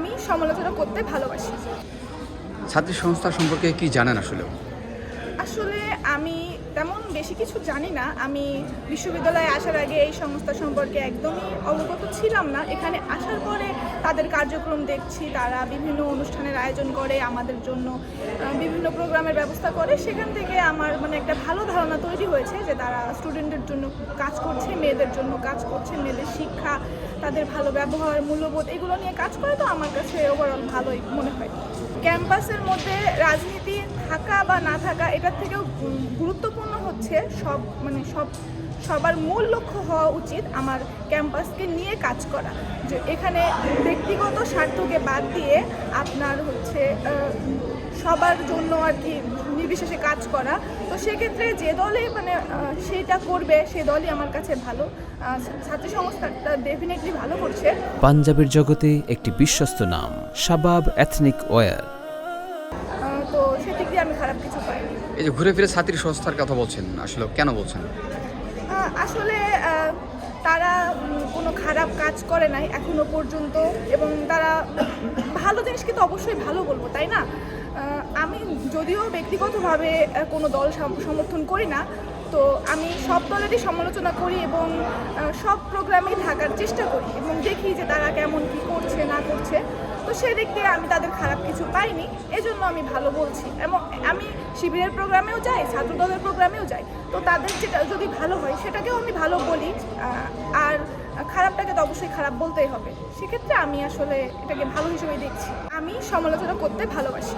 আমি সমালোচনা করতে ভালোবাসি। ছাত্রী সংস্থা সম্পর্কে কি জানেন আসলে? আসলে আমি তেমন বেশি কিছু জানি না। আমি বিশ্ববিদ্যালয়ে আসার আগে এই সংস্থা সম্পর্কে একদমই অবগত ছিলাম না। এখানে আসার পরে তাদের কার্যক্রম দেখছি, তারা বিভিন্ন অনুষ্ঠানের আয়োজন করে আমাদের জন্য, বিভিন্ন প্রোগ্রামের ব্যবস্থা করে। সেখান থেকে আমার একটা ভালো ধারণা তৈরি হয়েছে যে তারা স্টুডেন্টদের জন্য কাজ করছে, মেয়েদের জন্য কাজ করছে, মেয়েদের শিক্ষা, তাদের ভালো ব্যবহার, মূল্যবোধ এগুলো নিয়ে কাজ করে। তো আমার কাছে ওভারঅল ভালোই মনে হয়। ক্যাম্পাসের মধ্যে রাজনীতি থাকা বা না থাকা এটার থেকেও গুরুত্বপূর্ণ হচ্ছে সবার মূল লক্ষ্য হওয়া উচিত আমার ক্যাম্পাসকে নিয়ে কাজ করা। যে এখানে ব্যক্তিগত স্বার্থকে বাদ দিয়ে আপনার সবার জন্য আর কি নির্বিশেষে কাজ করা। তো সেক্ষেত্রে যে দলই সেইটা করবে সে দলই আমার কাছে ভালো। ছাত্র সংস্থাটা ডেফিনেটলি ভালো করছে। পাঞ্জাবের জগতে একটি বিশ্বস্ত নাম শাবাব এথনিক ওয়্যার। তো সেদিক দিয়ে আমি খারাপ কিছু পাইনি। এই যে ঘুরে ফিরে ছাত্রী সংস্থার কথা বলছেন, আসলে কেন বলছেন? আসলে তারা কোনো খারাপ কাজ করে নাই এখনো পর্যন্ত, এবং তারা ভালো জিনিসকে তো অবশ্যই ভালো বলবো, তাই না? আমি যদিও ব্যক্তিগতভাবে কোনো দল সমর্থন করি না, তো আমি সব দলেরই সমালোচনা করি এবং সব প্রোগ্রামেই থাকার চেষ্টা করি এবং দেখি যে তারা কেমন কী করছে না করছে। তো সেদিক দিয়ে আমি তাদের খারাপ কিছু পাইনি, এজন্য আমি ভালো বলছি। এবং আমি শিবিরের প্রোগ্রামেও যাই, ছাত্রদলের প্রোগ্রামেও যাই। তো তাদের যেটা যদি ভালো হয় সেটাকেও আমি ভালো বলি, আর খারাপটাকে তো অবশ্যই খারাপ বলতেই হবে। সেক্ষেত্রে আমি আসলে এটাকে ভালো হিসেবে দেখছি। আমি সমালোচনা করতে ভালোবাসি।